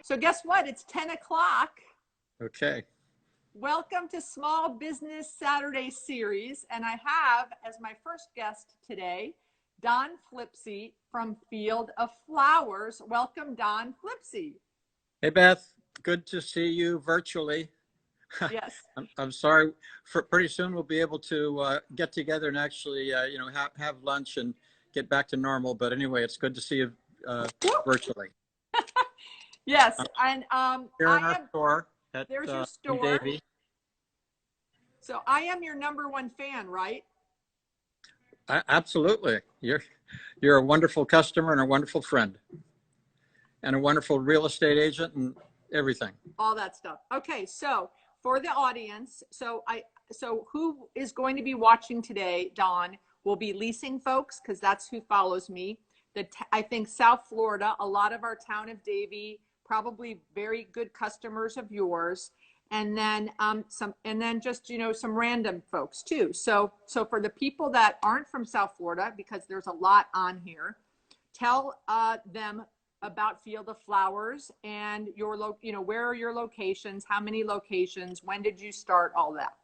So guess what? It's 10 o'clock. Okay. Welcome to Small Business Saturday series. And I have as my first guest today, Don Flipsy from Field of Flowers. Welcome, Don Flipsy. Hey, Beth. Good to see you virtually. Yes. I'm sorry. Pretty soon we'll be able to get together and actually, have lunch and get back to normal. But anyway, it's good to see you virtually. Yes, and Here in our store at there's your in store. Davie. So I am your #1 fan, right? Absolutely. You're a wonderful customer and a wonderful friend, and a wonderful real estate agent and everything. All that stuff. Okay, so for the audience, so who is going to be watching today, Don, will be leasing folks, because that's who follows me. I think South Florida, a lot of our town of Davie, probably very good customers of yours, and then just some random folks too. So for the people that aren't from South Florida, because there's a lot on here, tell them about Field of Flowers and where are your locations, how many locations, when did you start, all that.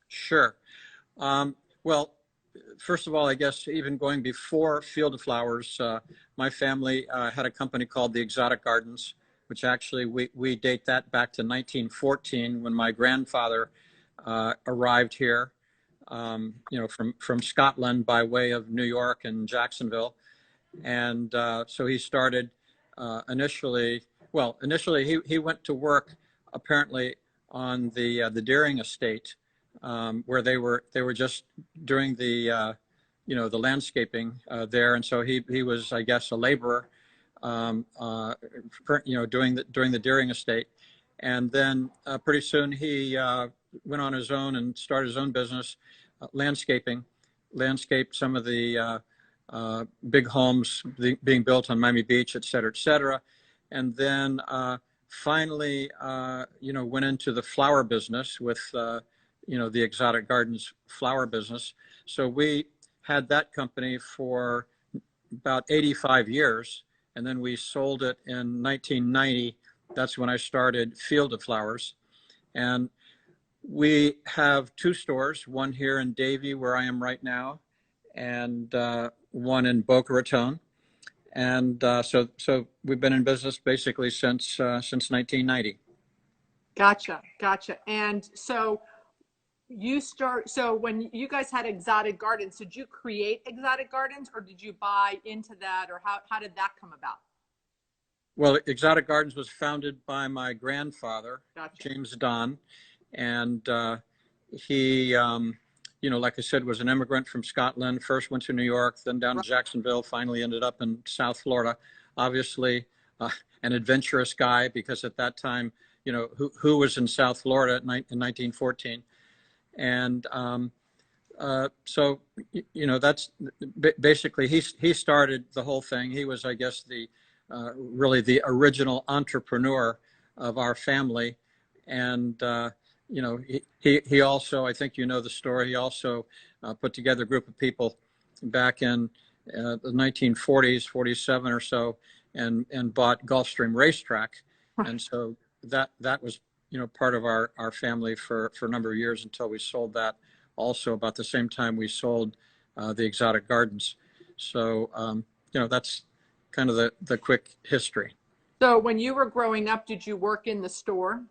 Sure. Well, first of all, I guess even going before Field of Flowers, my family had a company called the Exotic Gardens, which actually we date that back to 1914 when my grandfather arrived here, from Scotland by way of New York and Jacksonville. And so he started initially he went to work apparently on the Deering estate, where they were just doing the the landscaping there, and so he was, I guess, a laborer, during the Deering estate, and then pretty soon he went on his own and started his own business, landscaped some of the big homes being built on Miami Beach, et cetera, and then finally went into the flower business with the Exotic Gardens flower business. So we had that company for about 85 years, and then we sold it in 1990. That's when I started Field of Flowers. And we have two stores, one here in Davie, where I am right now, and one in Boca Raton. And so we've been in business basically since 1990. Gotcha. And so when you guys had Exotic Gardens, did you create Exotic Gardens, or did you buy into that, or how did that come about? Well, Exotic Gardens was founded by my grandfather, Gotcha. James Don, and he, like I said, was an immigrant from Scotland. First went to New York, then down to Jacksonville, finally ended up in South Florida. Obviously, an adventurous guy, because at that time, who was in South Florida in 1914? And so, that's basically, he started the whole thing. He was, I guess, really the original entrepreneur of our family. And, he also, I think the story, he also put together a group of people back in the 1940s, 47 or so, and bought Gulfstream Racetrack. And so that was, part of our family for a number of years, until we sold that also about the same time we sold the Exotic Gardens. So, that's kind of the quick history. So when you were growing up, did you work in the store?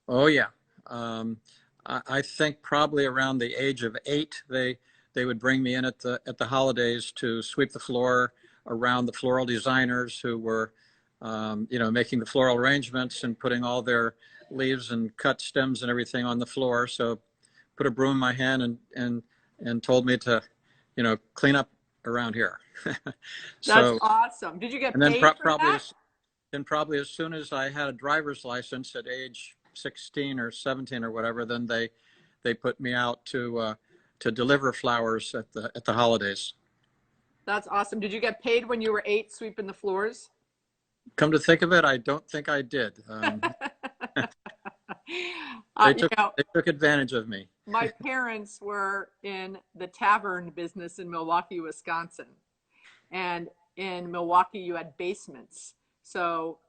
Oh, yeah. I think probably around the age of 8, they would bring me in at the holidays to sweep the floor around the floral designers who were, making the floral arrangements and putting all their leaves and cut stems and everything on the floor. So put a broom in my hand and told me to, clean up around here. That's awesome. Did you get paid for that? Probably as soon as I had a driver's license at age 16 or 17 or whatever, then they put me out to deliver flowers at the holidays. That's awesome. Did you get paid when you were 8 sweeping the floors? Come to think of it, I don't think I did. They took advantage of me. My parents were in the tavern business in Milwaukee, Wisconsin. And in Milwaukee, you had basements. So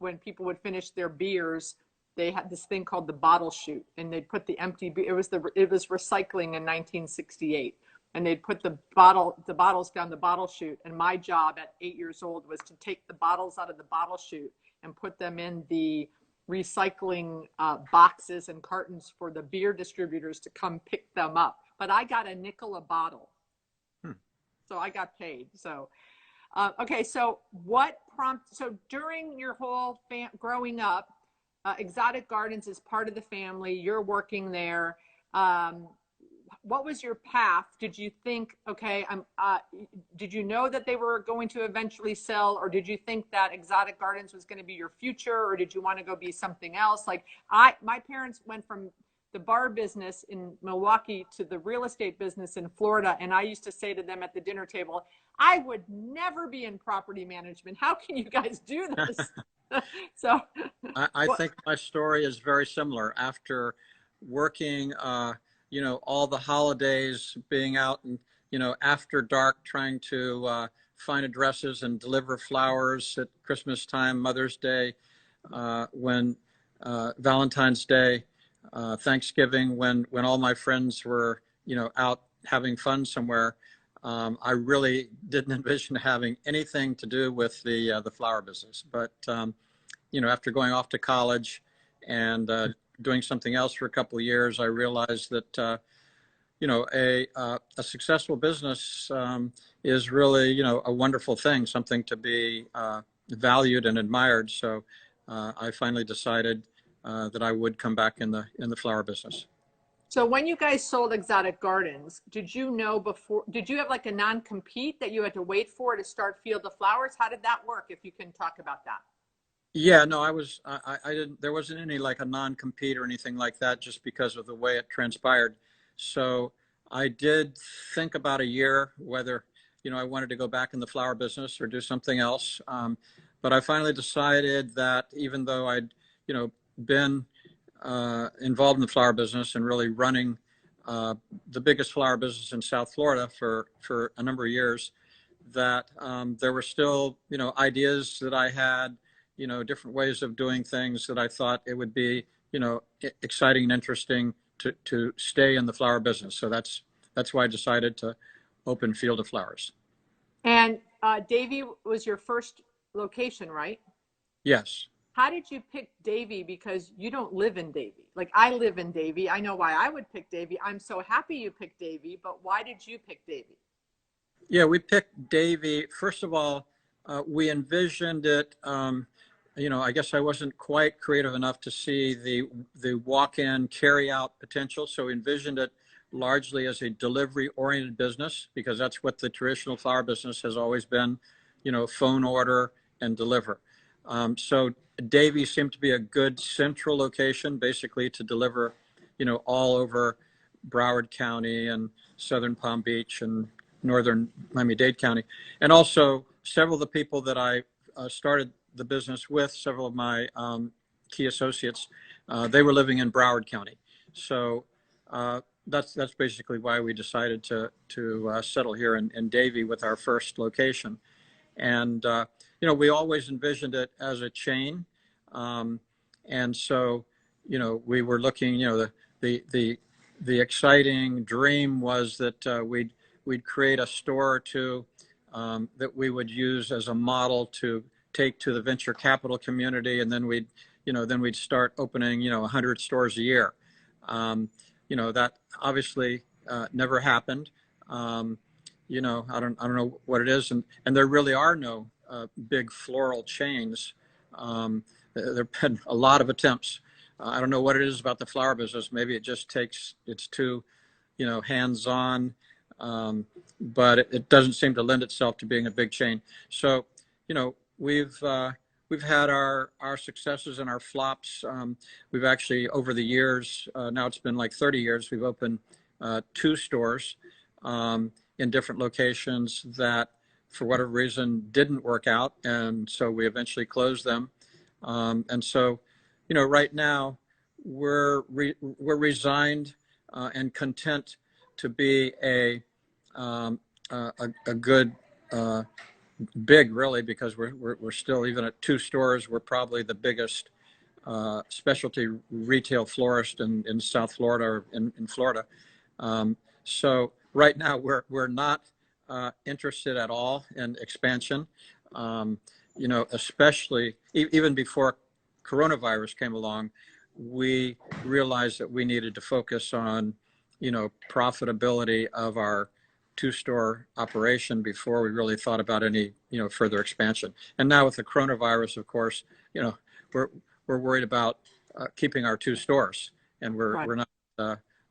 when people would finish their beers, they had this thing called the bottle chute, and they'd put the empty beer. It was recycling in 1968, and they'd put the bottles down the bottle chute. And my job at 8 years old was to take the bottles out of the bottle chute and put them in the recycling boxes and cartons for the beer distributors to come pick them up. But I got a nickel a bottle, so I got paid. So. Okay, so so during your whole growing up, Exotic Gardens is part of the family, you're working there. What was your path? Did you think, okay, did you know that they were going to eventually sell, or did you think that Exotic Gardens was going to be your future, or did you want to go be something else? Like my parents went from the bar business in Milwaukee to the real estate business in Florida. And I used to say to them at the dinner table, I would never be in property management. How can you guys do this? So I think my story is very similar. After working, all the holidays, being out and, after dark, trying to find addresses and deliver flowers at Christmas time, Mother's Day, when Valentine's Day, Thanksgiving, when all my friends were, out having fun somewhere. I really didn't envision having anything to do with the flower business. But, after going off to college and doing something else for a couple of years, I realized that, a successful business is really, a wonderful thing, something to be valued and admired. So I finally decided that I would come back in the flower business. So when you guys sold Exotic Gardens, did you know before, did you have like a non-compete that you had to wait for to start Field of Flowers? How did that work, if you can talk about that? Yeah, no, I didn't, there wasn't any like a non-compete or anything like that, just because of the way it transpired. So I did think about a year whether, I wanted to go back in the flower business or do something else. But I finally decided that even though I'd, been involved in the flower business and really running the biggest flower business in South Florida for a number of years, that there were still, ideas that I had, different ways of doing things that I thought it would be, exciting and interesting to stay in the flower business. So that's why I decided to open Field of Flowers. And Davie was your first location, right? Yes. How did you pick Davie? Because you don't live in Davie. Like, I live in Davie. I know why I would pick Davie. I'm so happy you picked Davie, but why did you pick Davie? Yeah, we picked Davie. First of all, we envisioned it. I guess I wasn't quite creative enough to see the walk-in carry-out potential. So we envisioned it largely as a delivery-oriented business, because that's what the traditional flower business has always been, phone order and deliver. So Davie seemed to be a good central location, basically to deliver, all over Broward County and Southern Palm Beach and Northern Miami-Dade County. And also several of the people that I started the business with, several of my key associates, they were living in Broward County. So that's basically why we decided to settle here in Davie with our first location. And we always envisioned it as a chain, and so we were looking. The exciting dream was that we'd create a store or two that we would use as a model to take to the venture capital community, and then we'd start opening 100 stores a year. That obviously never happened. I don't know what it is, and there really are no big floral chains. There've been a lot of attempts. I don't know what it is about the flower business. Maybe it just it's too, hands-on, but it doesn't seem to lend itself to being a big chain. So, we've had our successes and our flops. We've actually, over the years, now it's been like 30 years, we've opened 2 stores in different locations that, for whatever reason, didn't work out, and so we eventually closed them. And so, right now we're resigned and content to be a good big really, because we're still, even at 2 stores, we're probably the biggest specialty retail florist in South Florida, or in Florida. So right now we're not interested at all in expansion. You know, especially even before coronavirus came along, we realized that we needed to focus on, you know, profitability of our 2-store operation before we really thought about any, you know, further expansion. And now with the coronavirus, of course, you know, we're worried about keeping our 2 stores, and we're not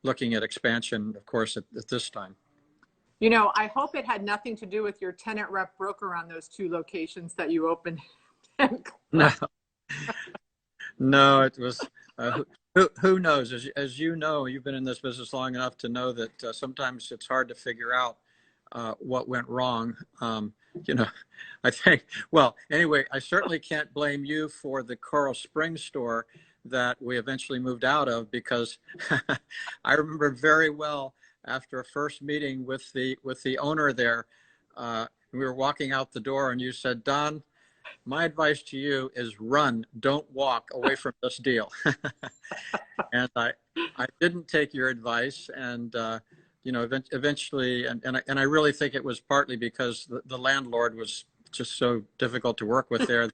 looking at expansion, of course, at this time. You know, I hope it had nothing to do with your tenant rep broker on those 2 locations that you opened. No, no, it was, who knows? As you know, you've been in this business long enough to know that sometimes it's hard to figure out what went wrong. You know, I think, well, anyway, I certainly can't blame you for the Coral Springs store that we eventually moved out of, because I remember very well, after a first meeting with the owner there, we were walking out the door, and you said, "Don, my advice to you is run, don't walk away from this deal." And I didn't take your advice, and you know, eventually, and I really think it was partly because the landlord was just so difficult to work with there.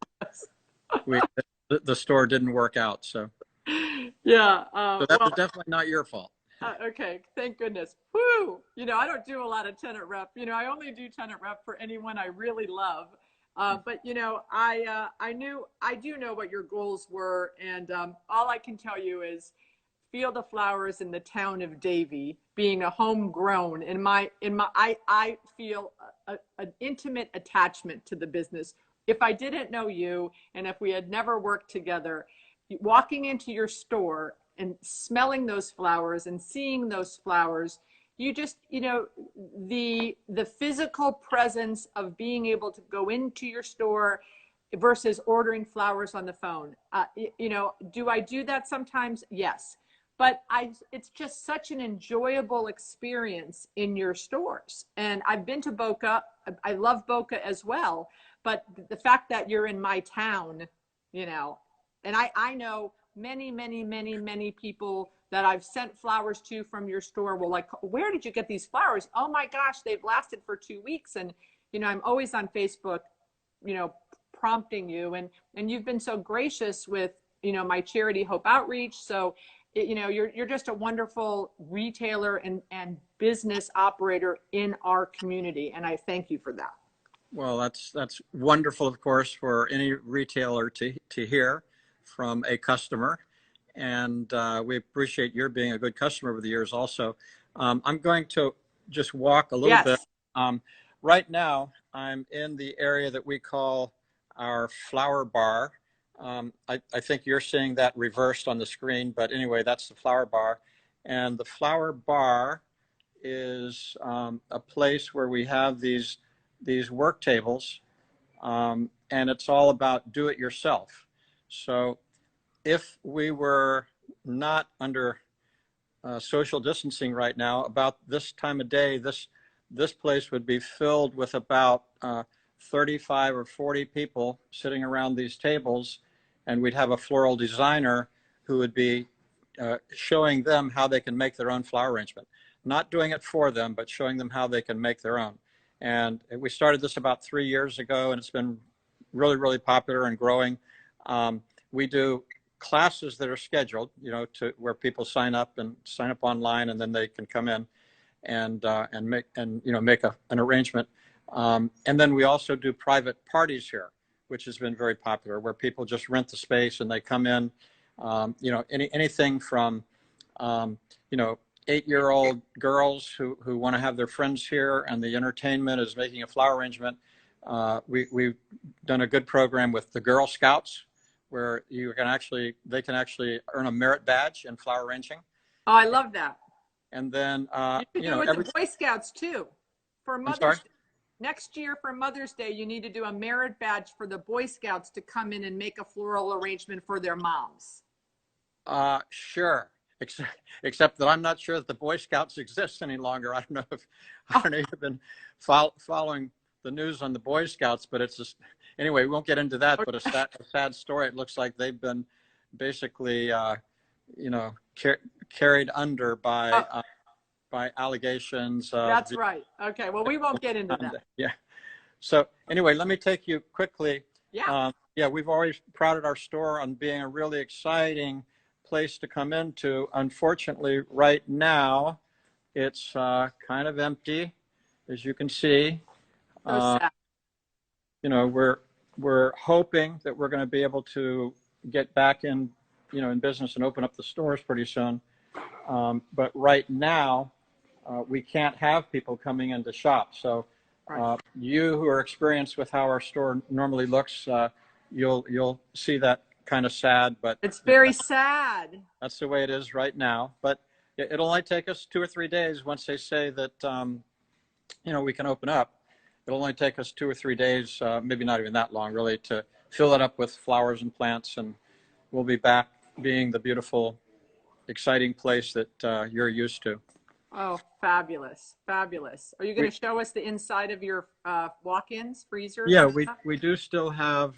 The store didn't work out. So yeah, so that was definitely not your fault. Okay, thank goodness. Woo! You know, I don't do a lot of tenant rep. You know, I only do tenant rep for anyone I really love. But you know, I do know what your goals were, and all I can tell you is, Field of Flowers in the town of Davie, being a homegrown, I feel an intimate attachment to the business. If I didn't know you, and if we had never worked together, walking into your store and smelling those flowers and seeing those flowers, you just, you know, the physical presence of being able to go into your store versus ordering flowers on the phone. You know, do I do that sometimes? Yes. But it's just such an enjoyable experience in your stores. And I've been to Boca. I love Boca as well. But the fact that you're in my town, you know, and I know many people that I've sent flowers to from your store will like, "Where did you get these flowers?" "Oh my gosh, they've lasted for 2 weeks." And, you know, I'm always on Facebook, you know, prompting you, and you've been so gracious with, you know, my charity Hope Outreach. So, you know, you're just a wonderful retailer and business operator in our community. And I thank you for that. Well, that's wonderful, of course, for any retailer to hear from a customer. And we appreciate your being a good customer over the years also. I'm going to just walk a little bit. Right now, I'm in the area that we call our flower bar. I think you're seeing that reversed on the screen, but anyway, that's the flower bar. And the flower bar is a place where we have these work tables, and it's all about do it yourself. So if we were not under social distancing right now, about this time of day, this place would be filled with about 35 or 40 people sitting around these tables, and we'd have a floral designer who would be showing them how they can make their own flower arrangement. Not doing it for them, but showing them how they can make their own. And we started this about 3 years ago, and it's been really popular and growing. We do classes that are scheduled, you know, to where people sign up online, and then they can come in and make an arrangement. And then we also do private parties here, which has been very popular, where people just rent the space and they come in. You know, anything from 8-year-old girls who want to have their friends here, and the entertainment is making a flower arrangement. We've done a good program with the Girl Scouts, where they can actually earn a merit badge in flower arranging. Oh, I love that. And then you do with the Boy Scouts too, for Mother's Day. Next year for Mother's Day, you need to do a merit badge for the Boy Scouts to come in and make a floral arrangement for their moms. Sure. Except that I'm not sure that the Boy Scouts exist any longer. I don't know if you've been following the news on the Boy Scouts, but it's just, anyway, we won't get into that, but a sad story. It looks like they've been basically, you know, carried under by allegations. That's right. Okay. Well, we won't get into that. Yeah. So anyway, let me take you quickly. Yeah. Yeah, we've always prided our store on being a really exciting place to come into. Unfortunately, right now, it's kind of empty, as you can see. So sad. You know, we're hoping that we're going to be able to get back in, you know, in business and open up the stores pretty soon. But right now, we can't have people coming in to shop. So you who are experienced with how our store normally looks, you'll see that kind of sad, but it's very sad. That's the way it is right now. But it'll only take us 2 or 3 days once they say that, you know, we can open up. It'll only take us 2 or 3 days, maybe not even that long, really, to fill it up with flowers and plants, and we'll be back being the beautiful, exciting place that you're used to. Oh, fabulous. Fabulous. Are you going to show us the inside of your walk-ins, freezers? Yeah, we do still have,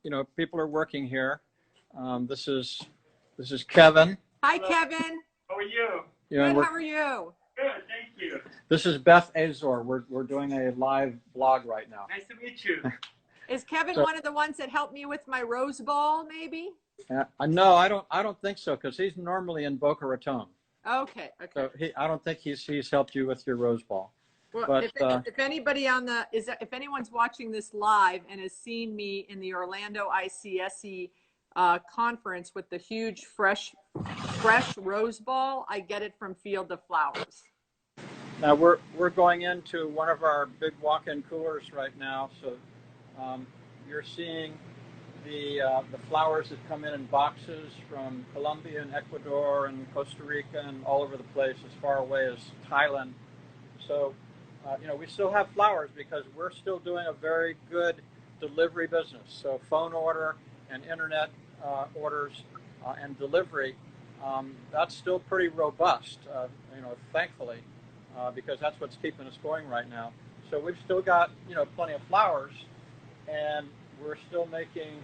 you know, people are working here. This is Kevin. Hi, Kevin. How are you? Good. How are you? Good, thank you. This is Beth Azor. We're doing a live blog right now. Nice to meet you. Is Kevin one of the ones that helped me with my rose ball, maybe? No, I don't think so, because he's normally in Boca Raton. Okay. So I don't think he's helped you with your rose ball. Well, but if anybody if anyone's watching this live and has seen me in the Orlando ICSE conference with the huge fresh rose ball, I get it from Field of Flowers. Now we're going into one of our big walk-in coolers right now, so you're seeing the flowers that come in boxes from Colombia and Ecuador and Costa Rica and all over the place, as far away as Thailand. So you know, we still have flowers because we're still doing a very good delivery business. So phone order and internet orders and delivery, that's still pretty robust, you know, thankfully, because that's what's keeping us going right now. So we've still got, you know, plenty of flowers, and we're still making,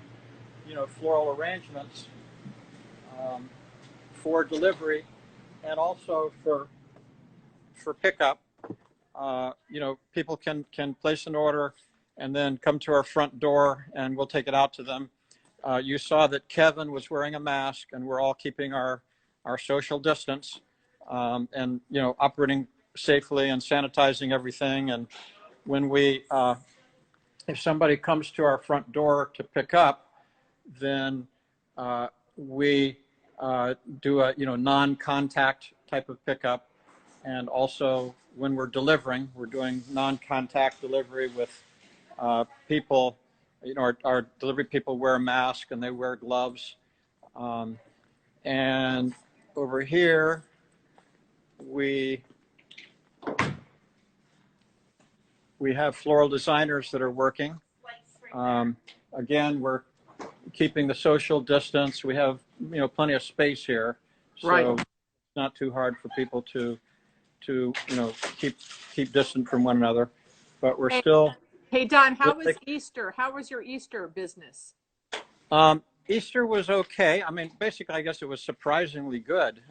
you know, floral arrangements for delivery and also for pickup. You know, people can place an order and then come to our front door and we'll take it out to them. You saw that Kevin was wearing a mask, and we're all keeping our social distance and, you know, operating safely and sanitizing everything. And when if somebody comes to our front door to pick up, then we do a, you know, non-contact type of pickup. And also when we're delivering, we're doing non-contact delivery with people. You know, our delivery people wear a mask and they wear gloves. And over here, we have floral designers that are working. Again, we're keeping the social distance. We have, you know, plenty of space here, so it's not too hard for people to you know, keep distant from one another. But we're still. Hey Don, how was Easter? How was your Easter business? Easter was okay. I mean, basically, I guess it was surprisingly good.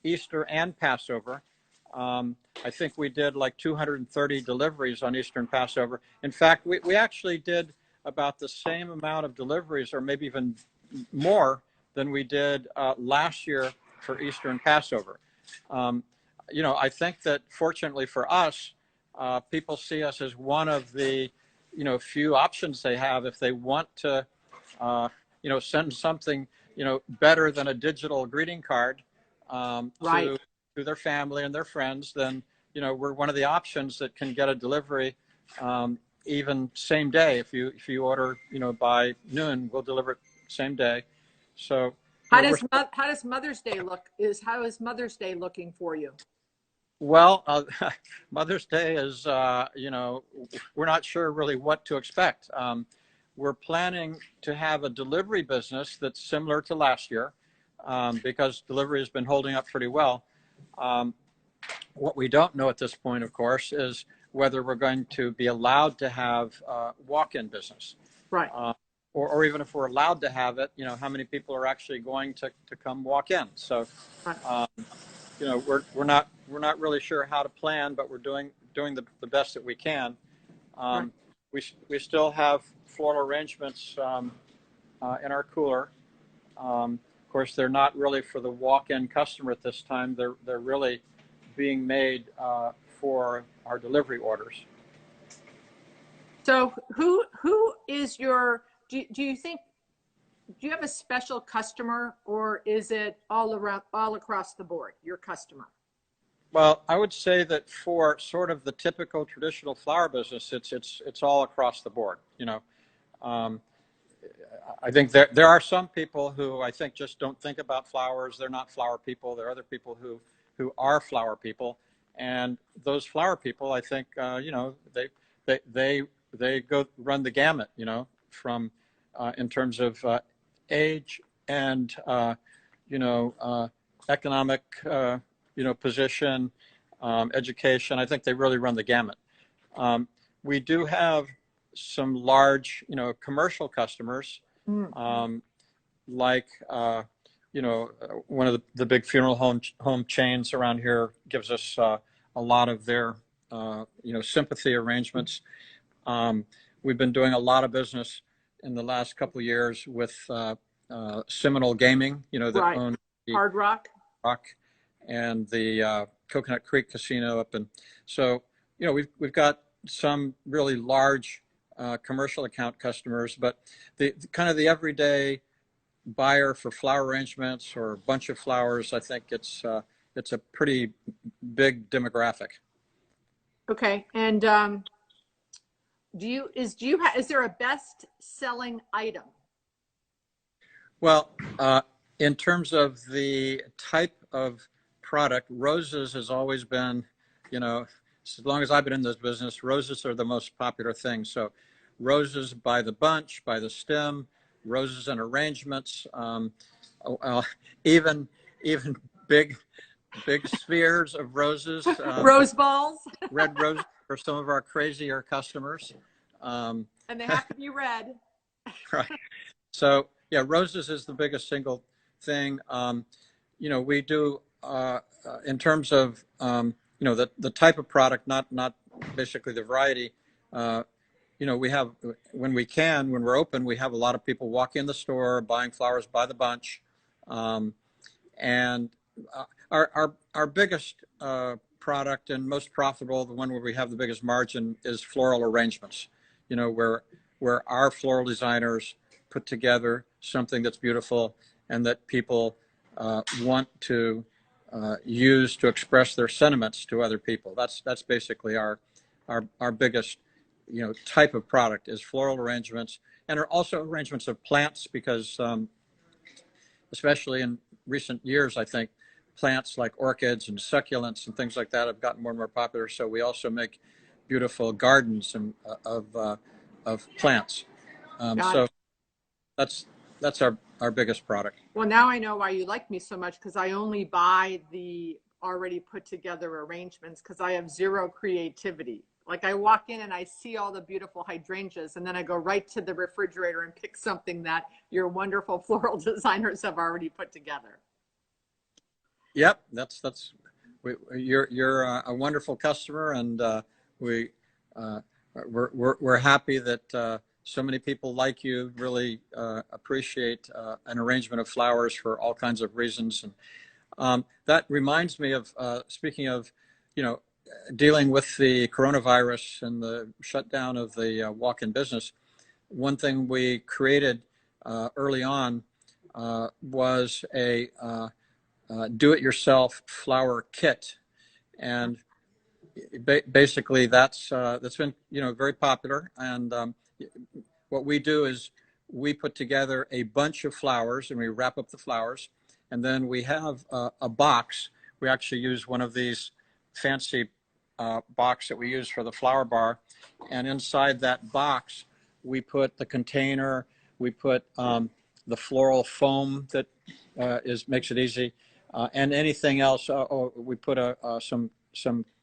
Easter and Passover. I think we did like 230 deliveries on Easter and Passover. In fact, we actually did about the same amount of deliveries, or maybe even more, than we did last year for Easter and Passover. You know, I think that fortunately for us, people see us as one of the, you know, few options they have if they want to, you know, send something, you know, better than a digital greeting card to their family and their friends. Then, you know, we're one of the options that can get a delivery even same day. If you order, you know, by noon, we'll deliver it same day. So how does Mother's Day look? How is Mother's Day looking for you? Well, Mother's Day is, you know, we're not sure really what to expect. We're planning to have a delivery business that's similar to last year because delivery has been holding up pretty well. What we don't know at this point, of course, is whether we're going to be allowed to have walk-in business. Right. Or even if we're allowed to have it, how many people are actually going to come walk in. So, Right. we're not really sure how to plan, but we're doing the best that we can. Right. We still have floral arrangements in our cooler. Of course, they're not really for the walk-in customer at this time. They're really being made for our delivery orders. So who is your, do you think, do you have a special customer, or is it all across the board, your customer? Well, I would say that for sort of the typical traditional flower business, it's all across the board. I think there are some people who I think just don't think about flowers. They're not flower people. There are other people who are flower people, and those flower people, I think, they go run the gamut, from in terms of age and economic position, education. I think they really run the gamut. We do have some large, commercial customers, like one of the big funeral home chains around here gives us a lot of their sympathy arrangements. We've been doing a lot of business in the last couple of years with Seminole Gaming, that Right. own the Hard Rock and the Coconut Creek Casino up in. So we've got some really large commercial account customers, but the kind of the everyday buyer for flower arrangements or a bunch of flowers, I think it's a pretty big demographic. Okay. And is there a best selling item? Well, in terms of the type of product, roses has always been, as long as I've been in this business, roses are the most popular thing. So roses by the bunch, by the stem, roses and arrangements, even big spheres of roses. Rose balls. Red roses for some of our crazier customers. And they have to be red. Right. So yeah, roses is the biggest single thing. We do in terms of the type of product, not basically the variety. We have, when we're open, we have a lot of people walk in the store buying flowers by the bunch, and our biggest product and most profitable, the one where we have the biggest margin, is floral arrangements. Where our floral designers put together something that's beautiful and that people want to use to express their sentiments to other people. That's basically our biggest type of product is floral arrangements, and are also arrangements of plants, because especially in recent years, I think plants like orchids and succulents and things like that have gotten more and more popular. So we also make beautiful gardens and of plants. So that's our biggest product. Well, now I know why you like me so much, because I only buy the already put together arrangements, because I have zero creativity. Like, I walk in and I see all the beautiful hydrangeas, and then I go right to the refrigerator and pick something that your wonderful floral designers have already put together. Yep, you're a wonderful customer, and we're happy that so many people like you really appreciate an arrangement of flowers for all kinds of reasons. And that reminds me of speaking of, dealing with the coronavirus and the shutdown of the walk-in business. One thing we created early on was a do-it-yourself flower kit, and basically that's been very popular. And what we do is we put together a bunch of flowers and we wrap up the flowers, and then we have a box. We actually use one of these fancy box that we use for the flower bar, and inside that box we put the container, we put the floral foam that makes it easy, and anything else. We put some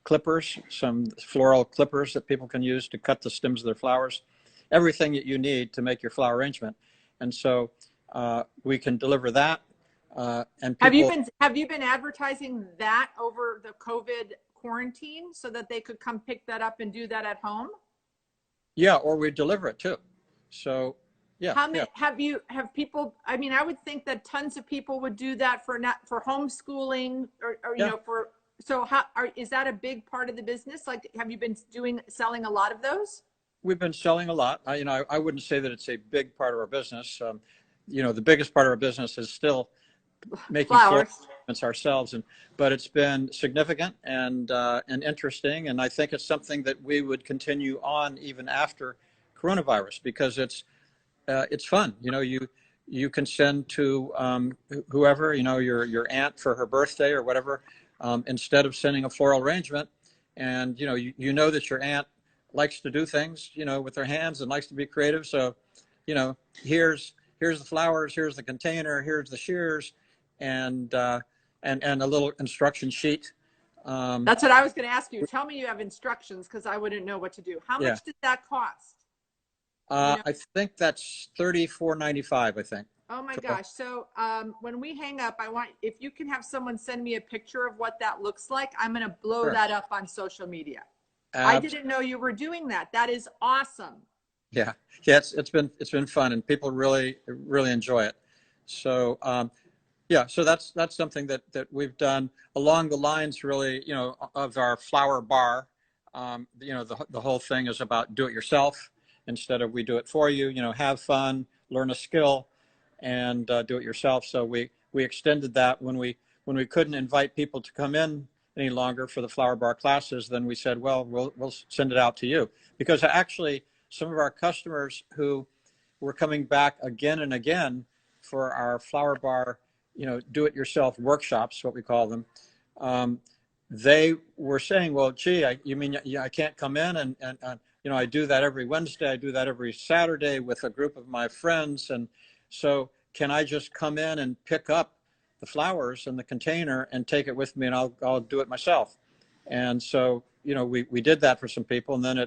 clippers, some floral clippers that people can use to cut the stems of their flowers, everything that you need to make your flower arrangement. And so we can deliver that. And people, have you been advertising that over the COVID quarantine so that they could come pick that up and do that at home? yeah, or we deliver it too. So yeah. How many have people? I mean, I would think that tons of people would do that for homeschooling or you know, for, so is that a big part of the business? Like, have you been selling a lot of those? We've been selling a lot. I wouldn't say that it's a big part of our business. You know, the biggest part of our business is still making flowers ourselves, but it's been significant and interesting, and I think it's something that we would continue on even after coronavirus, because it's fun. You know, you can send to whoever, you know, your aunt for her birthday or whatever, instead of sending a floral arrangement, and you know that your aunt likes to do things, you know, with her hands and likes to be creative. So, you know, here's the flowers, here's the container, here's the shears, and a little instruction sheet. That's what I was going to ask you. Tell me you have instructions, because I wouldn't know what to do. How much did that cost? I think that's $34.95, I think. Oh my gosh. So when we hang up, if you can have someone send me a picture of what that looks like, I'm going to blow that up on social media. I didn't know you were doing that. That is awesome. Yeah. It's been fun, and people really enjoy it. So so that's something that we've done along the lines, really, you know, of our flower bar. You know, the whole thing is about do it yourself instead of we do it for you. You know, have fun, learn a skill, and do it yourself. So we extended that when we couldn't invite people to come in any longer for the flower bar classes. Then we said, well, we'll send it out to you, because actually some of our customers who were coming back again and again for our flower bar, you know, do-it-yourself workshops, what we call them, they were saying, well, gee, you mean I can't come in and you know, I do that every Wednesday, I do that every Saturday with a group of my friends, and so can I just come in and pick up the flowers in the container and take it with me, and I'll do it myself? And so, you know, we did that for some people, and then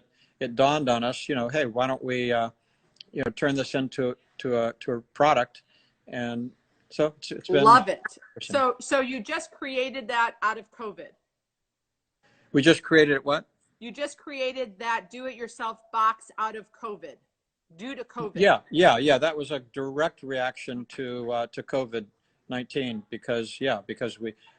it dawned on us, you know, hey, why don't we you know, turn this into a product? And so it's been, love it. So you just created that out of COVID? We just created it. What? You just created that do-it-yourself box out of COVID, due to COVID? Yeah. That was a direct reaction to COVID-19, because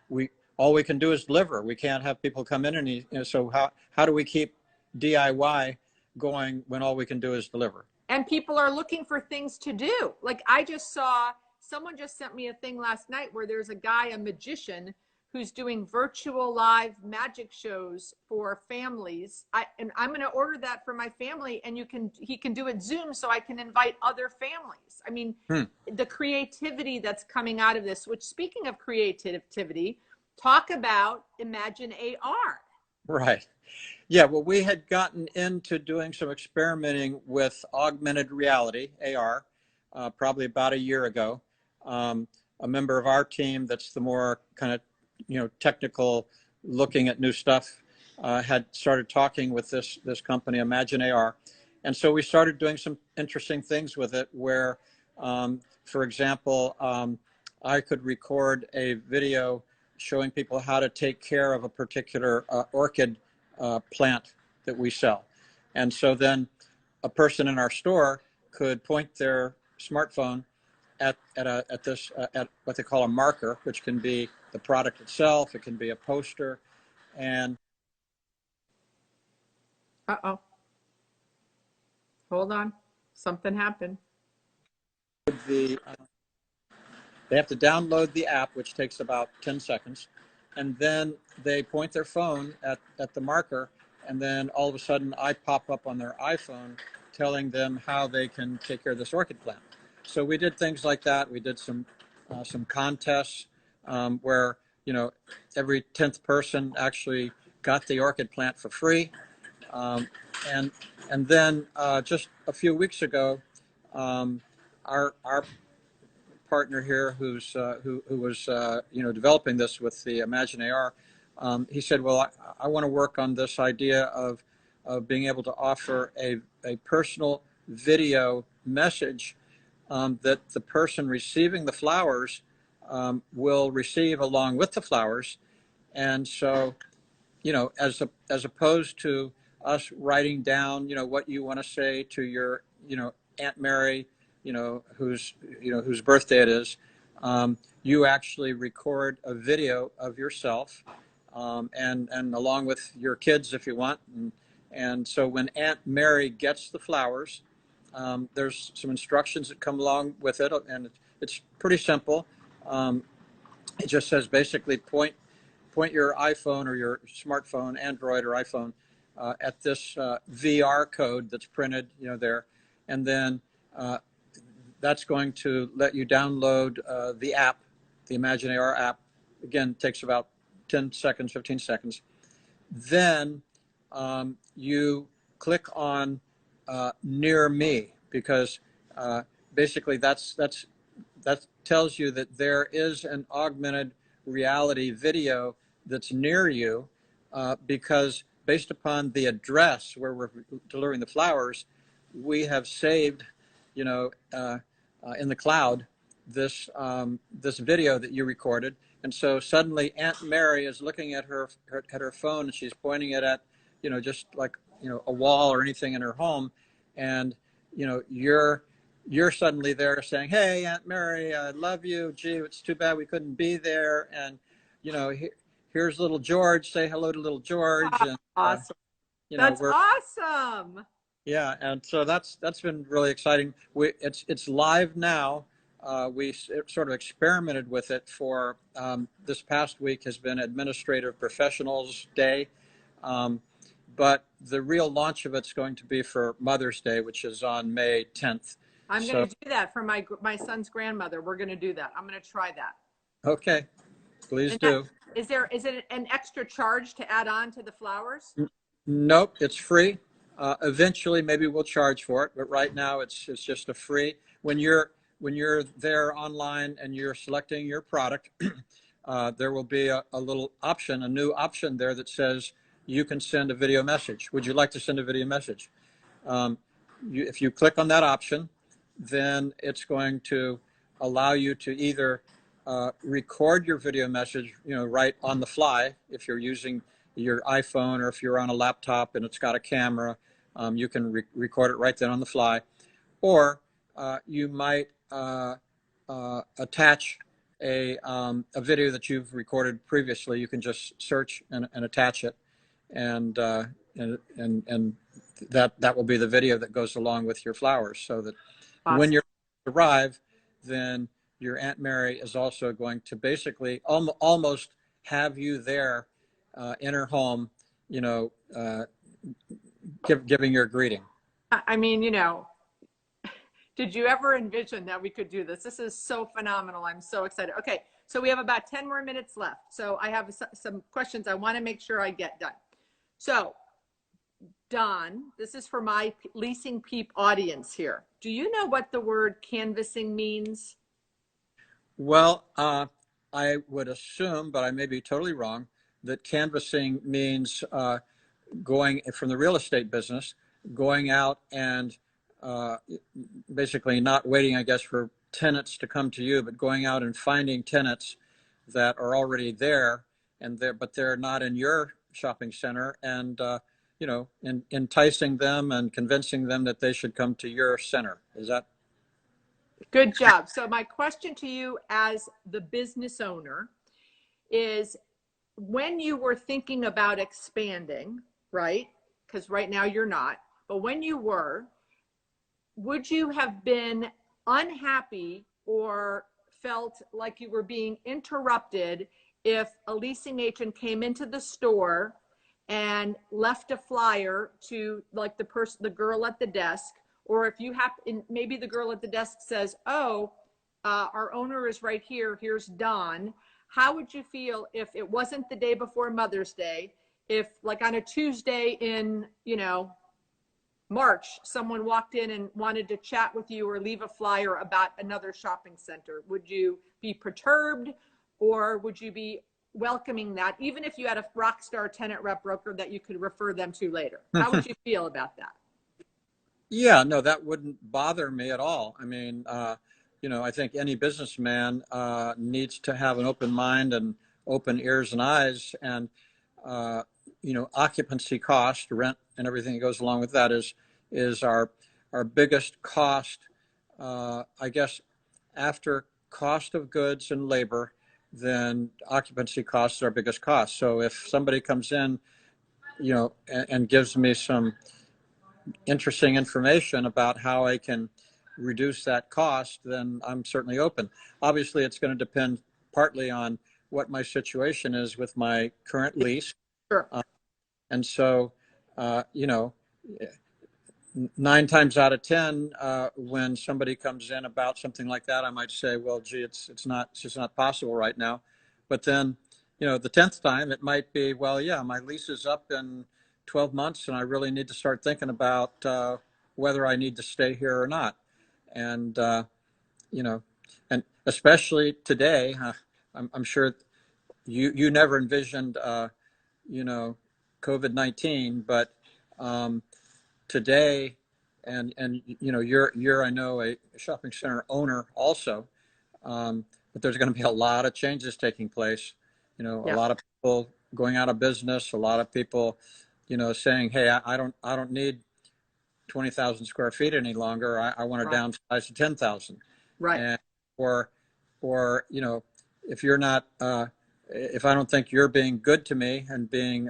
we all we can do is deliver. We can't have people come in, and you know, so how do we keep DIY going when all we can do is deliver? And people are looking for things to do. Like, I just saw someone just sent me a thing last night where there's a guy, a magician, who's doing virtual live magic shows for families. And I'm going to order that for my family, and he can do it Zoom, so I can invite other families. I mean, the creativity that's coming out of this, which, speaking of creativity, talk about Imagine AR. Right. Yeah, well, we had gotten into doing some experimenting with augmented reality, AR, probably about a year ago. A member of our team that's the more kind of, you know, technical, looking at new stuff, had started talking with this company, Imagine AR. And so we started doing some interesting things with it where, for example, I could record a video showing people how to take care of a particular orchid plant that we sell. And so then a person in our store could point their smartphone at what they call a marker, which can be the product itself, it can be a poster, and Hold on, something happened. they have to download the app, which takes about 10 seconds, and then they point their phone at the marker, and then all of a sudden I pop up on their iPhone telling them how they can take care of this orchid plant. So we did things like that. We did some contests where, you know, every 10th person actually got the orchid plant for free. And then just a few weeks ago, our partner here, who was you know, developing this with the Imagine AR, he said, well, I want to work on this idea of being able to offer a personal video message that the person receiving the flowers will receive along with the flowers. And so, as opposed to us writing down, what you want to say to your, Aunt Mary, whose birthday it is, you actually record a video of yourself, and along with your kids if you want. And so when Aunt Mary gets the flowers, there's some instructions that come along with it, and it's pretty simple. It just says basically point your iPhone or your smartphone, Android or iPhone, at this VR code that's printed, there, and then that's going to let you download the app, the Imagine app. Again, it takes about 10 seconds, 15 seconds. Then you click on Near Me, because basically that tells you that there is an augmented reality video that's near you, because based upon the address where we're delivering the flowers, we have saved, in the cloud, this video that you recorded. And so suddenly Aunt Mary is looking at her phone, and she's pointing it at, just like, a wall or anything in her home. And, you're suddenly there saying, hey, Aunt Mary, I love you. Gee, it's too bad we couldn't be there. And, here's little George. Say hello to little George. And, awesome. That's awesome. Yeah, and so that's been really exciting. It's live now. We sort of experimented with it for this past week has been Administrative Professionals Day, but the real launch of it's going to be for Mother's Day, which is on May 10th. I'm going to do that for my son's grandmother. We're going to do that. I'm going to try that. Okay, please do. Is it an extra charge to add on to the flowers? Nope, it's free. Eventually, maybe we'll charge for it, but right now it's just a free. When you're there online and you're selecting your product, there will be a little option, a new option there that says you can send a video message. Would you like to send a video message? If you click on that option, then it's going to allow you to either record your video message, right on the fly. If you're using your iPhone, or if you're on a laptop and it's got a camera, you can record it right then on the fly. Or you might attach a video that you've recorded previously. You can just search and attach it, and that will be the video that goes along with your flowers, so that awesome. When you arrive, then your Aunt Mary is also going to basically almost have you there in her home, giving your greeting. I mean, did you ever envision that we could do this? This is so phenomenal. I'm so excited. Okay, so we have about 10 more minutes left. So I have some questions I want to make sure I get done. So, Don, this is for my Leasing Peep audience here. Do you know what the word canvassing means? Well, I would assume, but I may be totally wrong, that canvassing means going from the real estate business, going out and basically not waiting, I guess, for tenants to come to you, but going out and finding tenants that are already there, but they're not in your shopping center, and enticing them and convincing them that they should come to your center. Is that? Good job. So my question to you as the business owner is, when you were thinking about expanding, right? Because right now you're not, but when you were, would you have been unhappy or felt like you were being interrupted if a leasing agent came into the store and left a flyer to, like, the girl at the desk, or if you have, maybe the girl at the desk says, oh, our owner is right here, here's Don. How would you feel if it wasn't the day before Mother's Day, if, like, on a Tuesday in, March, someone walked in and wanted to chat with you or leave a flyer about another shopping center? Would you be perturbed, or would you be welcoming that, even if you had a rock star tenant rep broker that you could refer them to later? How would you feel about that? Yeah, no, that wouldn't bother me at all. I mean, I think any businessman needs to have an open mind and open ears and eyes, and occupancy cost, rent, and everything that goes along with that is our biggest cost. I guess after cost of goods and labor, then occupancy costs are our biggest cost. So if somebody comes in, and gives me some interesting information about how I can reduce that cost, then I'm certainly open. Obviously, it's going to depend partly on what my situation is with my current lease. Sure. And so, 9 times out of 10, when somebody comes in about something like that, I might say, well, gee, it's just not possible right now. But then, the 10th time, it might be, well, yeah, my lease is up in 12 months, and I really need to start thinking about whether I need to stay here or not. And, and especially today, I'm sure you never envisioned, COVID-19, but today, and you're I know a shopping center owner also, but there's going to be a lot of changes taking place. A lot of people going out of business, a lot of people, saying, hey, I don't need 20,000 square feet any longer. I want to downsize to 10,000. Right. And, or if you're not, if I don't think you're being good to me and being,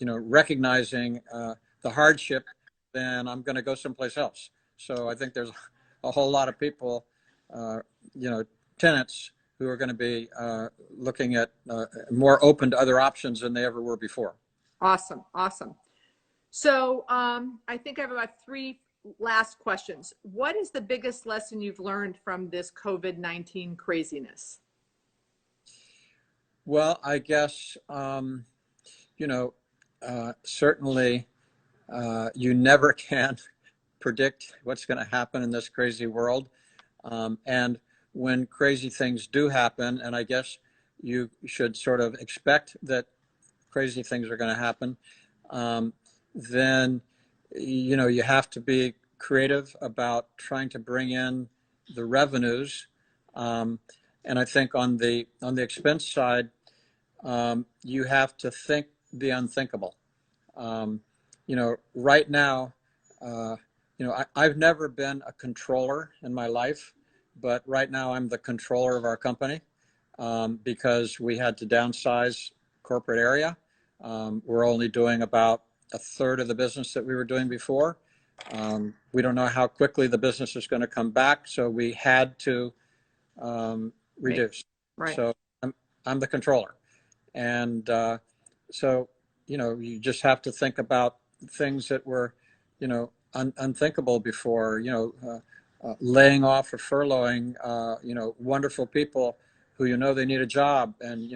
recognizing the hardship, then I'm going to go someplace else. So I think there's a whole lot of people, tenants who are going to be looking at more open to other options than they ever were before. Awesome. Awesome. So I think I have about 3 last questions. What is the biggest lesson you've learned from this COVID-19 craziness? Well, I guess, certainly you never can predict what's going to happen in this crazy world. And when crazy things do happen, and I guess you should sort of expect that crazy things are going to happen, then, you have to be creative about trying to bring in the revenues. And I think on the expense side, you have to think the unthinkable. Right now, I've never been a controller in my life, but right now I'm the controller of our company because we had to downsize corporate area. We're only doing about 1/3 of the business that we were doing before. We don't know how quickly the business is going to come back, so we had to reduce. Right. So I'm the controller. And so, you just have to think about things that were, unthinkable before, laying off or furloughing, wonderful people who, they need a job and,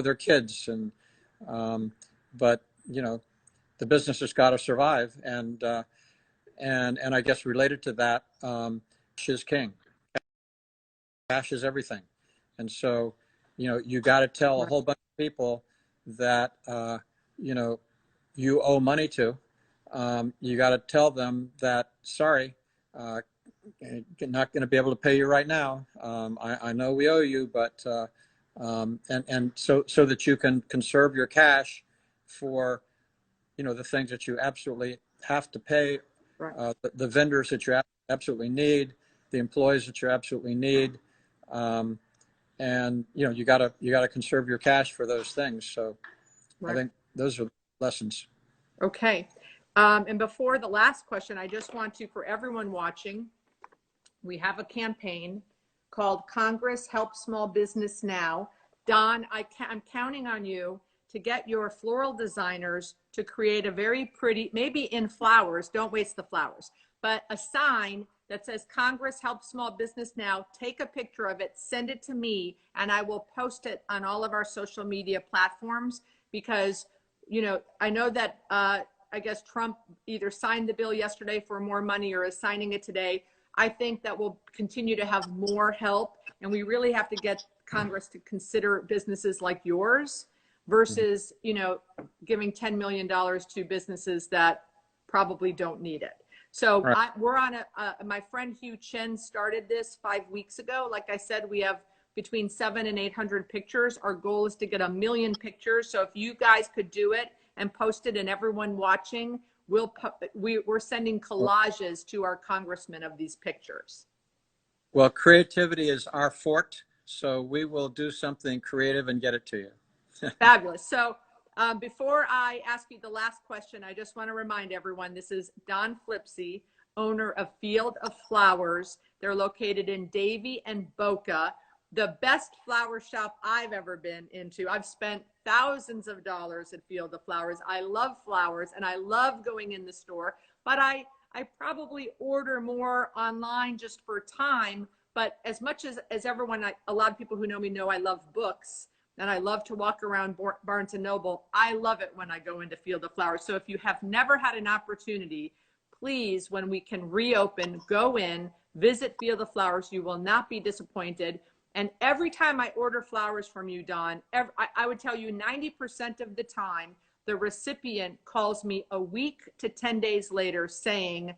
their kids. And, but, the business has got to survive. And I guess related to that, cash is king. Cash is everything. And so, you got to tell a whole bunch of people that, you owe money to. You got to tell them that, sorry, not going to be able to pay you right now. I know we owe you, but, and so that you can conserve your cash for, the things that you absolutely have to pay, the vendors that you absolutely need, the employees that you absolutely need. And you gotta conserve your cash for those things. So I think those are lessons. Okay. And before the last question, I just want to, for everyone watching, we have a campaign called Congress Help Small Business Now. Don, I'm counting on you to get your floral designers to create a very pretty, maybe in flowers, don't waste the flowers, but a sign that says Congress Help Small Business Now. Take a picture of it, send it to me, and I will post it on all of our social media platforms because, I know that I guess Trump either signed the bill yesterday for more money or is signing it today. I think that we'll continue to have more help, and we really have to get Congress to consider businesses like yours versus, you know, giving $10 million to businesses that probably don't need it. So Right. we're on my friend Hugh Chen started this 5 weeks ago. Like I said, we have between 700 and 800 pictures. Our goal is to get 1 million pictures. So if you guys could do it and post it, and everyone watching, we're sending collages to our congressmen of these pictures. Well, creativity is our forte, so we will do something creative and get it to you. Fabulous. So before I ask you the last question, I just want to remind everyone, this is Don Flipsy, owner of Field of Flowers. They're located in Davie and Boca, the best flower shop I've ever been into. I've spent thousands of dollars at Field of Flowers. I love flowers and I love going in the store, but I probably order more online just for time. But as much as everyone, a lot of people who know me know I love books and I love to walk around Barnes and Noble. I love it when I go into Field of Flowers. So if you have never had an opportunity, please, when we can reopen, go in, visit Field of Flowers. You will not be disappointed. And every time I order flowers from you, Don, I would tell you 90% of the time, the recipient calls me a week to 10 days later saying,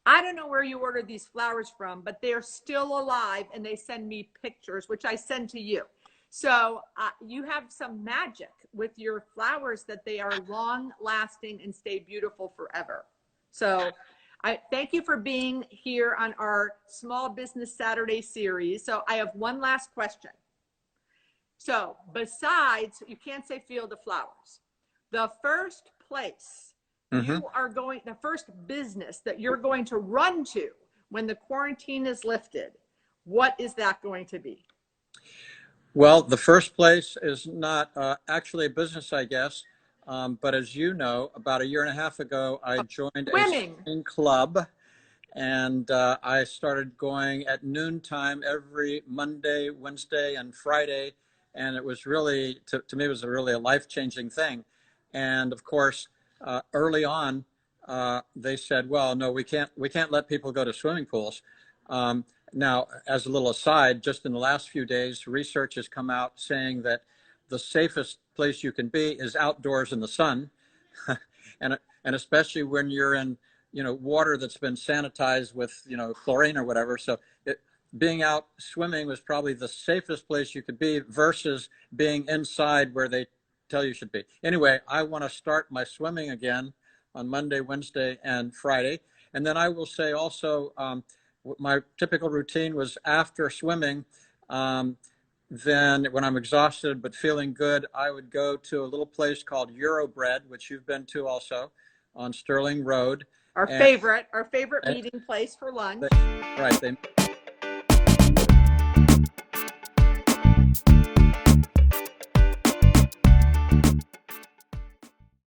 I don't know where you ordered these flowers from, but they're still alive, and they send me pictures, which I send to you. So you have some magic with your flowers that they are long lasting and stay beautiful forever. So I thank you for being here on our Small Business Saturday series. So I have one last question. So besides, you can't say Field of Flowers, the first place you are going, the first business that you're going to run to when the quarantine is lifted, what is that going to be? Well, the first place is not actually a business, I guess. But as you know, about 1.5 years ago, I joined a swimming club, and I started going at noontime every Monday, Wednesday, and Friday. And it was really, to me, it was really a life-changing thing. And of course, early on, they said, well, no, we can't let people go to swimming pools. Now, as a little aside, just in the last few days, research has come out saying that the safest place you can be is outdoors in the sun, and especially when you're in, water that's been sanitized with, chlorine or whatever. So being out swimming was probably the safest place you could be versus being inside where they tell you should be. Anyway, I want to start my swimming again on Monday, Wednesday, and Friday. And then I will say also, my typical routine was after swimming, then when I'm exhausted but feeling good, I would go to a little place called Eurobread, which you've been to also, on Sterling Road. Our favorite meeting place for lunch. Right. They